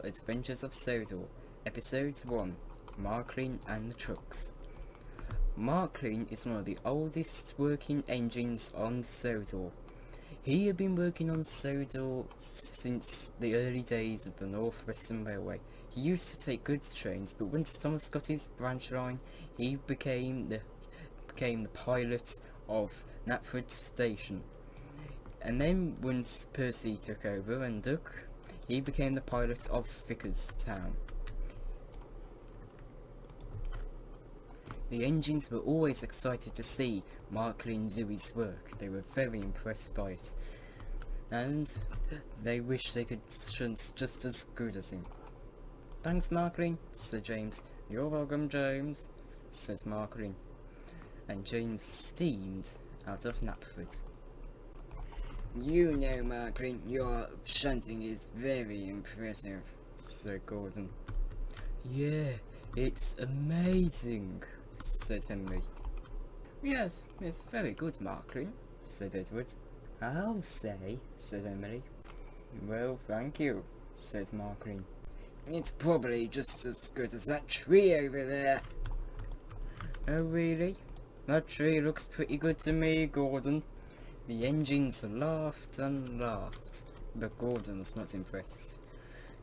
Adventures of Sodor, Episode 1, Marklin and the Trucks. Marklin is one of the oldest working engines on Sodor. He had been working on Sodor since the early days of the North Western Railway. He used to take goods trains, but once Thomas got his branch line, he became the pilot of Knapford Station. And then once Percy took over and Duck, he became the pilot of Vickerstown. The engines were always excited to see Marklin do his work. They were very impressed by it, and they wished they could shunt just as good as him. "Thanks, Marklin," said James. "You're welcome, James," says Marklin, and James steamed out of Knapford. "You know, Marklin, your shunting is very impressive," said Gordon. "Yeah, it's amazing," said Henry. "Yes, it's very good, Marklin," said Edward. "I'll say," said Emily. "Well, thank you," said Marklin. "It's probably just as good as that tree over there." "Oh, really? That tree looks pretty good to me, Gordon." The engines laughed and laughed, but Gordon was not impressed.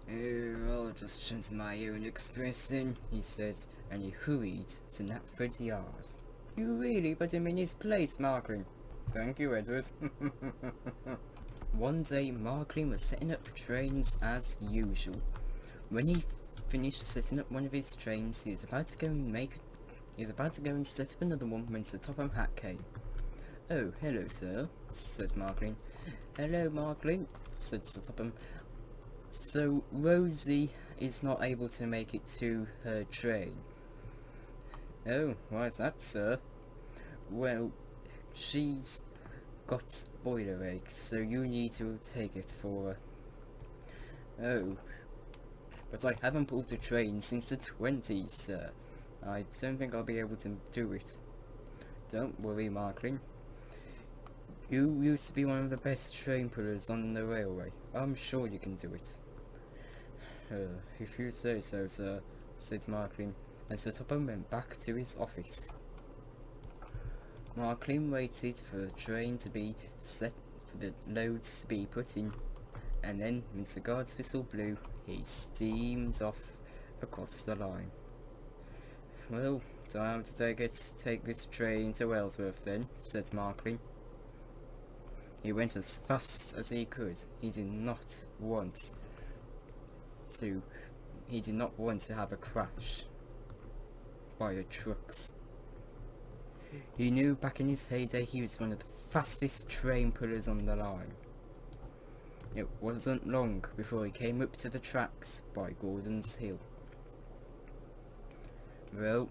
"Oh, I'll just shunt my own express then," he said, and he hurried to Knapford Yard. "You really put him in his place, Marklin." "Thank you, Edward." One day, Marklin was setting up trains as usual. When he finished setting up one of his trains, he was about to go and set up another one when Sir Topham Hatt came. "Oh, hello, sir," said Marklin. "Hello, Marklin," said Sir Topham. "So Rosie is not able to make it to her train." "Oh, why's that, sir?" "Well, she's got boiler ache, so you need to take it for her." "Oh, but I haven't pulled a train since the 20s, sir. I don't think I'll be able to do it." "Don't worry, Marklin. You used to be one of the best train pullers on the railway. I'm sure you can do it." If you say so, sir," said Marklin, and Sir Topham went back to his office. Marklin waited for the train to be set, for the loads to be put in, and then, when the guard's whistle blew, he steamed off across the line. "Well, time to take this train to Ellsworth then," said Marklin. He went as fast as he could. He did not want to have a crash by the trucks. He knew back in his heyday he was one of the fastest train pullers on the line. It wasn't long before he came up to the tracks by Gordon's Hill. "Well,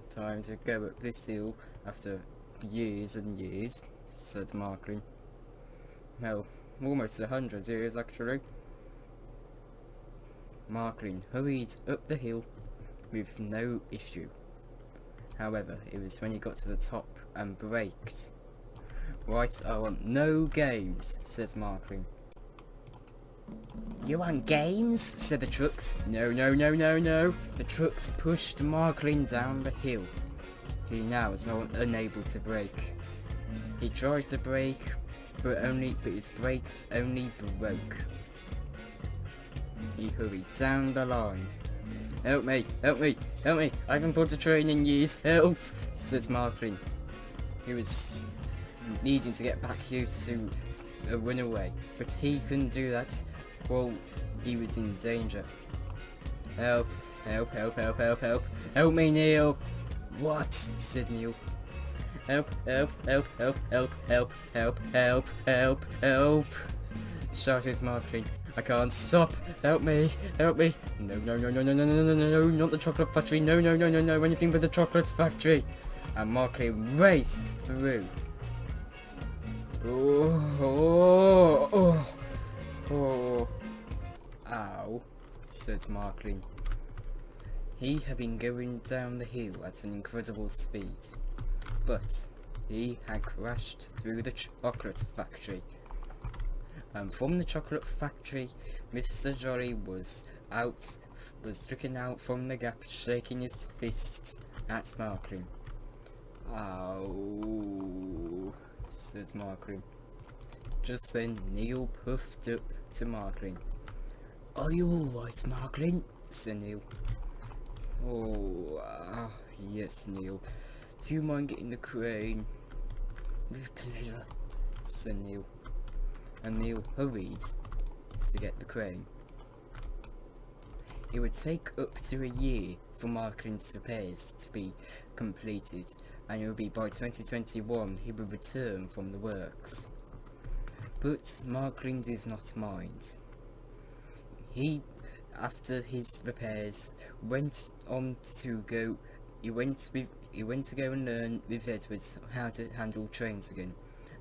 time to go up this hill after years and years," said Marklin. "Well, almost 100 years, actually." Marklin hurried up the hill with no issue. However, it was when he got to the top and braked. "Right, I want no games," said Marklin. "You want games?" said the trucks. No. The trucks pushed Marklin down the hill. He now was unable to brake. He tried to brake, but his brakes only broke. He hurried down the line. Help me! I haven't pulled a train in years. Help!" said Marklin. He was needing to get back here to a runaway, but he couldn't do that while he was in danger. Help me, Neil." "What?" said Neil. Help, shouted Marklin. "I can't stop. Help me. No, not the chocolate factory. No, anything but the chocolate factory." And Marklin raced through. Oh. Ow, said Marklin. He had been going down the hill at an incredible speed, but he had crashed through the chocolate factory. From the chocolate factory, Mr. Jolly was looking out from the gap, shaking his fists at Marklin. "Ow," said Marklin. Just then Neil puffed up to Marklin. "Are you alright, Marklin?" said Neil. "Oh, yes, Neil. Do you mind getting the crane?" "With pleasure," said Neil. And Neil hurried to get the crane. It would take up to a year for Marklin's repairs to be completed, and it would be by 2021 he would return from the works. But Marklin did not mind. He, after his repairs, went to go and learn with Edward how to handle trains again,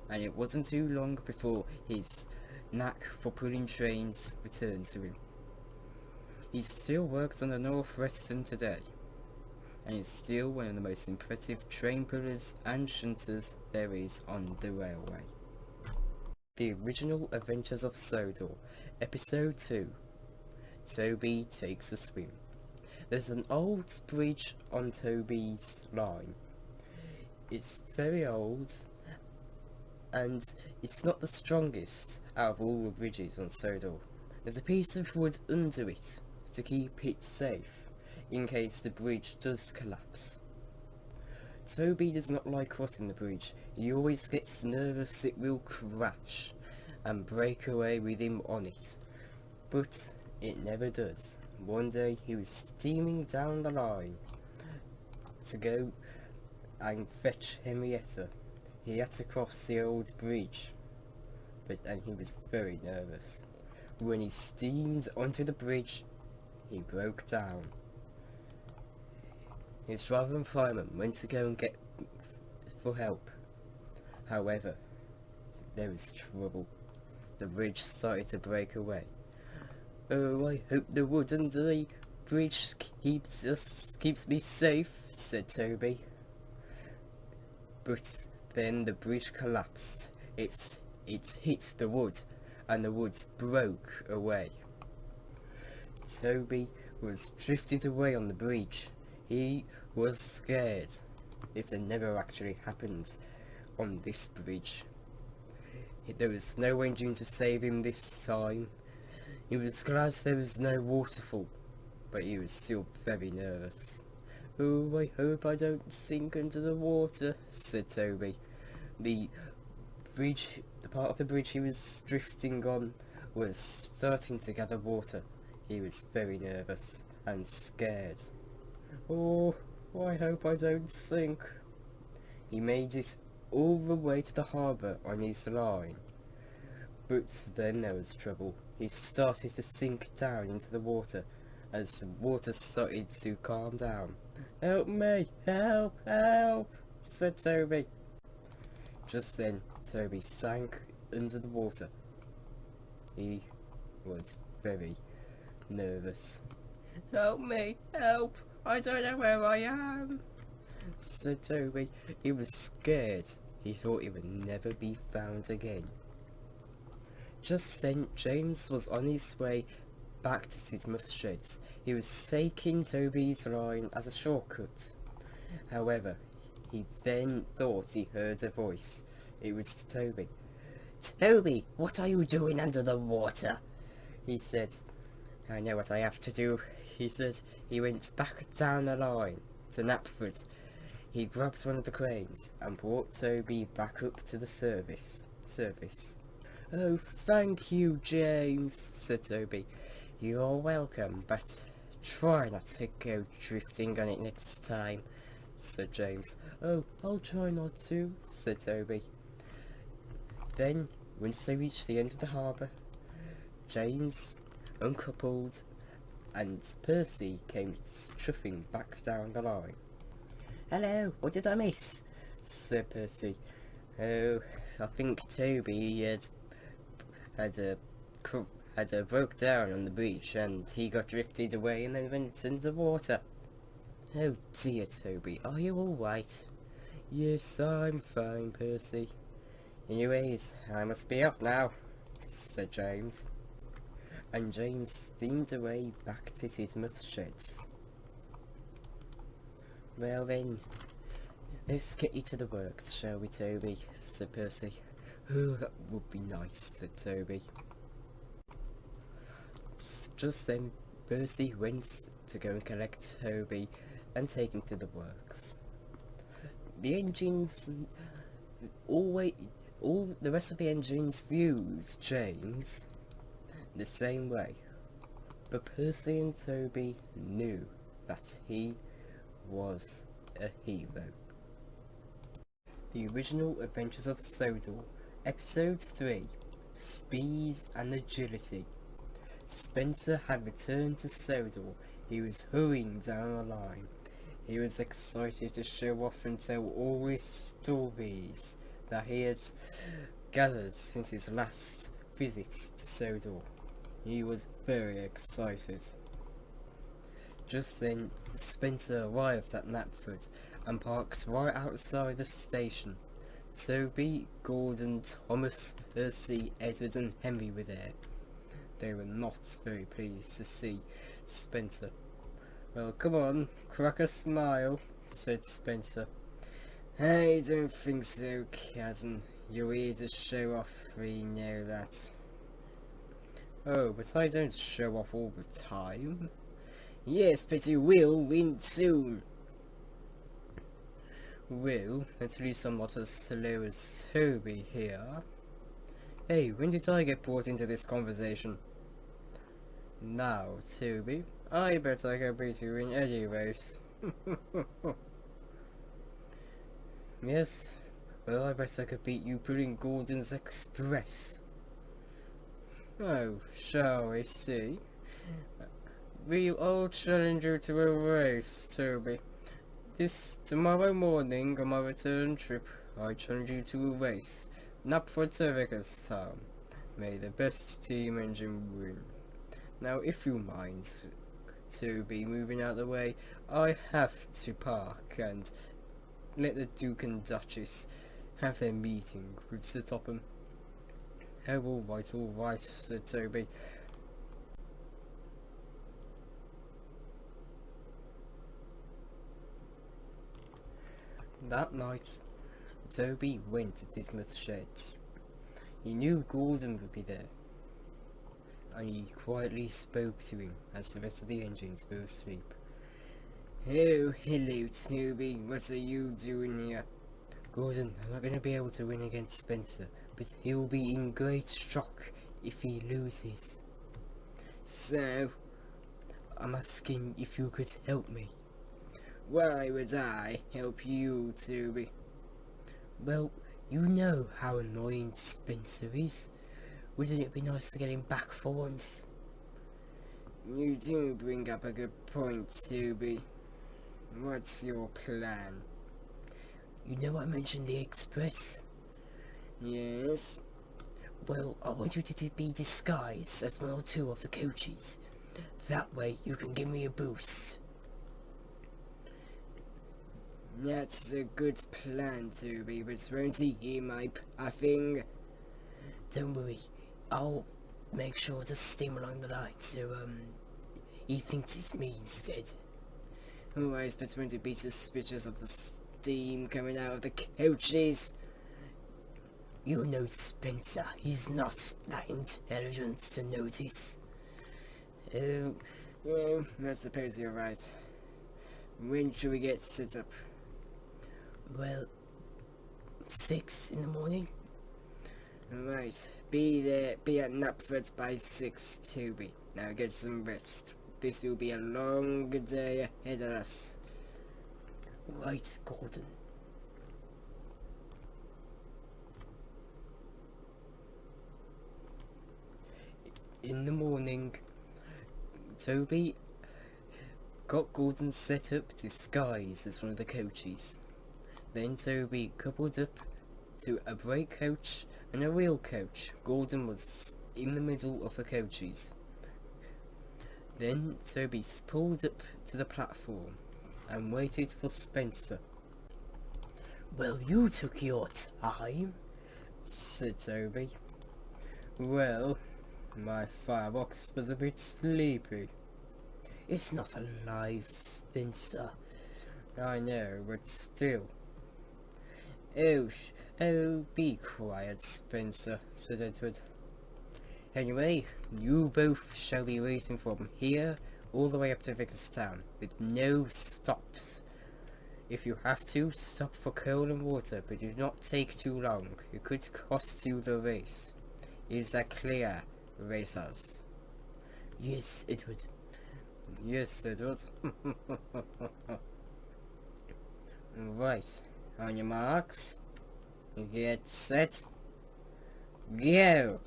and it wasn't too long before his knack for pulling trains returned to him. He still works on the North Western today, and is still one of the most impressive train pullers and shunters there is on the railway. The Original Adventures of Sodor, Episode 2. Toby Takes a Swim. There's an old bridge on Toby's line. It's very old, and it's not the strongest out of all the bridges on Sodor. There's a piece of wood under it to keep it safe, in case the bridge does collapse. Toby does not like crossing the bridge. He always gets nervous it will crash and break away with him on it. But it never does. One day he was steaming down the line to go and fetch Henrietta. He had to cross the old bridge, and he was very nervous. When he steamed onto the bridge, he broke down. His father and fireman went to go and get for help. However, there was trouble. The bridge started to break away. "Oh, I hope the wood under the bridge keeps me safe," said Toby. But then the bridge collapsed. It hit the wood, and the wood broke away. Toby was drifted away on the bridge. He was scared. It had never actually happened on this bridge. There was no engine to save him this time. He was glad there was no waterfall, but he was still very nervous. "Oh, I hope I don't sink under the water," said Toby. The part of the bridge he was drifting on was starting to gather water. He was very nervous and scared. "Oh, I hope I don't sink." He made it all the way to the harbour on his line. But then there was trouble. He started to sink down into the water as the water started to calm down. "Help me! Help! Help!" said Toby. Just then, Toby sank under the water. He was very nervous. "Help me! Help! I don't know where I am," said Toby. He was scared. He thought he would never be found again. Just then, James was on his way back to Sidmouth Sheds. He was taking Toby's line as a shortcut. However, he then thought he heard a voice. It was Toby. "Toby, what are you doing under the water?" he said. "I know what I have to do," he said. He went back down the line to Knapford. He grabbed one of the cranes and brought Toby back up to the surface. "Oh, thank you, James," said Toby. "You're welcome, but try not to go drifting on it next time," said James. "Oh, I'll try not to," said Toby. Then, once they reached the end of the harbour, James uncoupled and Percy came chuffing back down the line. "Hello, what did I miss?" said Percy. "Oh, I think Toby had broke down on the beach, and he got drifted away and then went into water." "Oh dear, Toby, are you alright?" "Yes, I'm fine, Percy." "Anyways, I must be off now," said James. And James steamed away back to Tidmouth Sheds. Well then, let's get you to the works, shall we, Toby? Said Percy. Oh, that would be nice, said Toby. Just then, Percy went to go and collect Toby and take him to the works. The engines, all the rest of the engines views James the same way, but Percy and Toby knew that he was a hero. The Original Adventures of Sodor, Episode 3, Speed and Agility. Spencer had returned to Sodor. He was hurrying down the line. He was excited to show off and tell all his stories that he had gathered since his last visit to Sodor. He was very excited. Just then, Spencer arrived at Knapford and parked right outside the station. Toby, Gordon, Thomas, Percy, Edward and Henry were there. They were not very pleased to see Spencer. Well, come on, crack a smile, said Spencer. I don't think so, cousin. You're here to show off, we know that. Oh, but I don't show off all the time. Yes, but you will win soon. Well, at least I'm not as slow as Toby here. Hey, when did I get brought into this conversation? Now, Toby, I bet I can beat you in any race. Yes, well, I bet I could beat you pulling Gordon's Express. Oh, shall we see? I'll challenge you to a race, Toby. Tomorrow morning on my return trip, I challenge you to a race. Knapford to Vicarstown. May the best steam engine win. Now, if you mind, Toby, moving out of the way, I have to park and let the Duke and Duchess have their meeting with Sir Topham. Oh, all right, said Toby. That night, Toby went to Tidmouth Sheds. He knew Gordon would be there, and he quietly spoke to him as the rest of the engines were asleep. Oh, hello, Toby. What are you doing here? Gordon, I'm not going to be able to win against Spencer, but he'll be in great shock if he loses. So, I'm asking if you could help me. Why would I help you, Toby? Well, you know how annoying Spencer is. Wouldn't it be nice to get him back for once? You do bring up a good point, Toby. What's your plan? You know I mentioned the Express? Yes. Well, I want you to be disguised as one or two of the coaches. That way you can give me a boost. That's a good plan, Toby, but won't he hear my puffing? Don't worry, I'll make sure to steam along the line so, he thinks it's me instead. Oh, I suppose won't he be suspicious of the steam coming out of the coaches? You know Spencer, he's not that intelligent to notice. Oh, well, I suppose you're right. When should we get set up? Well, 6 in the morning. Right, be at Knapford by 6, Toby. Now get some rest. This will be a long day ahead of us. Right, Gordon. In the morning, Toby got Gordon set up disguised as one of the coaches. Then Toby coupled up to a brake coach and a real coach. Gordon was in the middle of the coaches. Then Toby pulled up to the platform and waited for Spencer. Well, you took your time, said Toby. Well, my firebox was a bit sleepy. It's not alive, Spencer. I know, but still. Oh, be quiet, Spencer, said Edward. Anyway, you both shall be racing from here all the way up to Vicarstown, with no stops. If you have to, stop for coal and water, but do not take too long. It could cost you the race. Is that clear, racers? Yes, Edward. Yes, Edward. Right. On your marks. Get set. Go!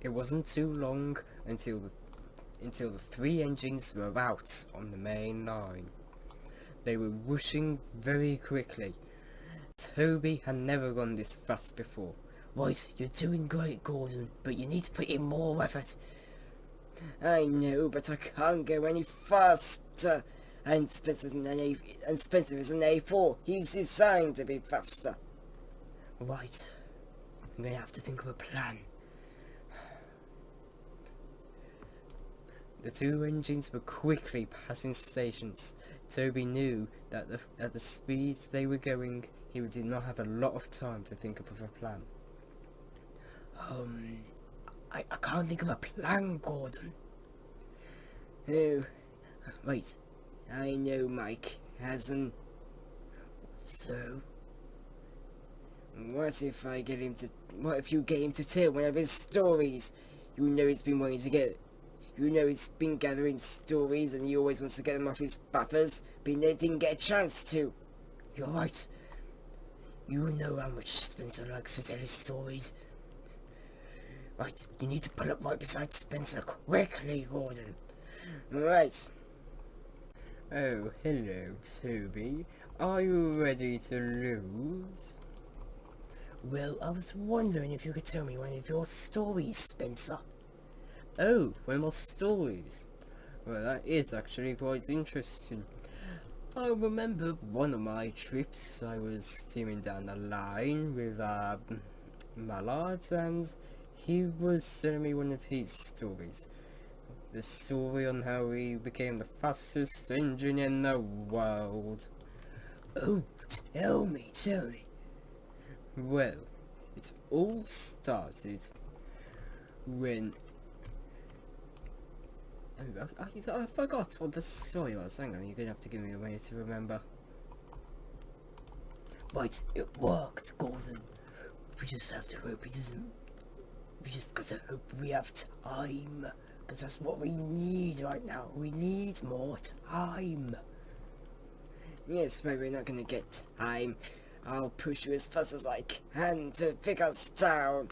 It wasn't too long until the three engines were out on the main line. They were whooshing very quickly. Toby had never run this fast before. Right, you're doing great, Gordon, but you need to put in more effort. I know, but I can't go any faster. And Spencer is an A4. He's designed to be faster. Right. I'm going to have to think of a plan. The two engines were quickly passing stations. Toby knew that at the speeds they were going, he did not have a lot of time to think up of a plan. I can't think of a plan, Gordon. Oh, wait. I know Mike hasn't. So? What if you get him to tell one of his stories? You know he's been gathering stories and he always wants to get them off his buffers, but he didn't get a chance to. You're right. You know how much Spencer likes to tell his stories. Right, you need to pull up right beside Spencer quickly, Gordon. Right. Oh, hello, Toby. Are you ready to lose? Well, I was wondering if you could tell me one of your stories, Spencer. Oh, one of my stories? Well, that is actually quite interesting. I remember one of my trips, I was steaming down the line with Mallard, and he was telling me one of his stories. The story on how he became the fastest engine in the world. Oh, tell me. Well, it all started when... I forgot what the story was. Hang on, you're gonna have to give me a minute to remember. Right, it worked, Gordon. We just have to hope he doesn't... We just gotta hope we have time. Because that's what we need right now. We need more time. Yes, but we're not gonna get time. I'll push you as fast as I can to Vicarstown.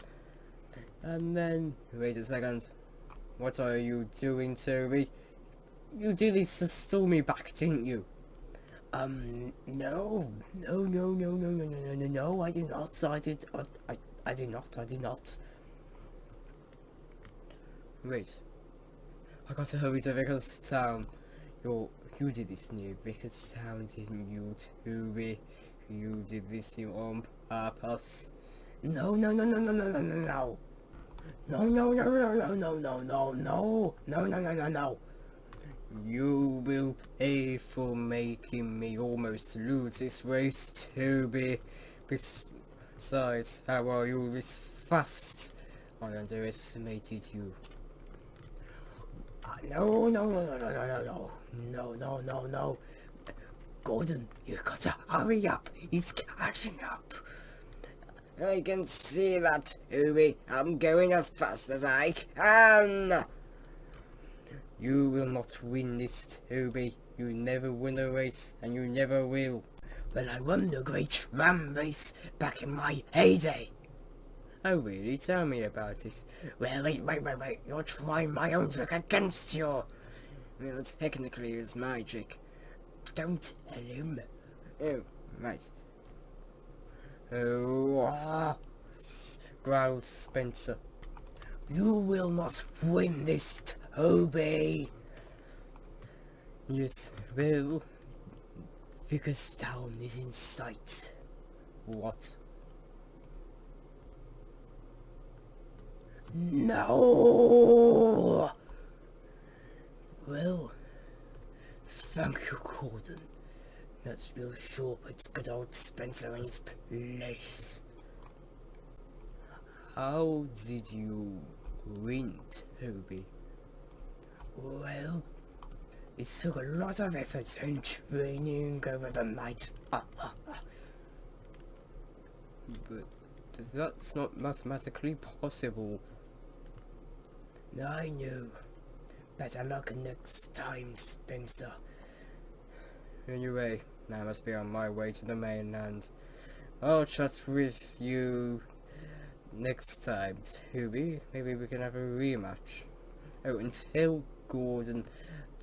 And then... Wait a second. What are you doing, Toby? You did this to stall me back, didn't you? No, I did not. I did not. Wait. I got to hurry to Vicarstown. You did this near Vicarstown, didn't you, Toby? You did this on purpose. No. You will pay for making me almost lose this race, Toby. Besides, how are you this fast? I underestimated you. No. Gordon, you gotta hurry up. He's catching up. I can see that, Toby. I'm going as fast as I can. You will not win this, Toby. You never win a race, and you never will. Well, I won the Great Ram Race back in my heyday. Oh, really? Tell me about it. Well, wait. You're trying my own trick against you. Well, technically it's my trick. Don't tell him. Oh, right. Oh, growled Spencer. You will not win this, Toby. Yes, well, Vicarstown is in sight. What? No! Well, thank you, Gordon. That's real sure puts good old Spencer in his place. How did you win, Toby? Well, it took a lot of effort and training over the night. But that's not mathematically possible. I know. Better luck next time, Spencer. Anyway, now I must be on my way to the mainland. I'll chat with you next time, Toby. Maybe we can have a rematch. Oh, and tell Gordon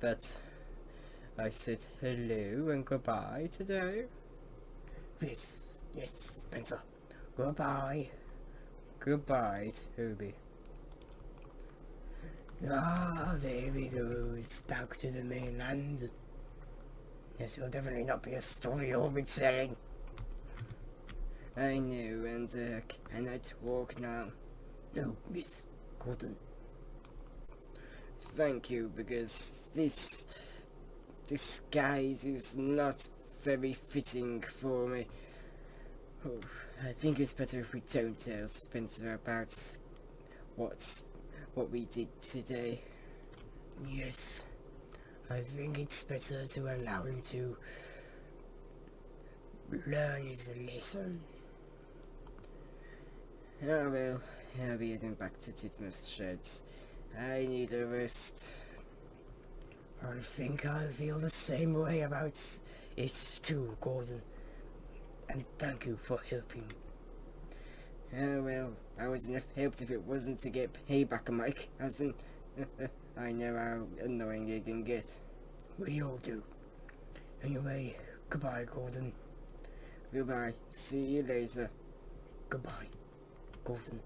that I said hello and goodbye today. Yes, Spencer. Goodbye. Goodbye, Toby. There he goes, back to the mainland. This will definitely not be a story you'll be telling. I know, and can I talk now? No, Miss Gordon. Thank you, because this disguise is not very fitting for me. Oh, I think it's better if we don't tell Spencer about what we did today. Yes, I think it's better to allow him to learn his lesson. Oh well, I'll be heading back to Titmuth's sheds. I need a rest. I think I feel the same way about it too, Gordon. And thank you for helping. Oh well, I wouldn't have helped if it wasn't to get payback on my cousin. I know how annoying it can get. We all do. Anyway, goodbye, Gordon. Goodbye. See you later. Goodbye, Gordon.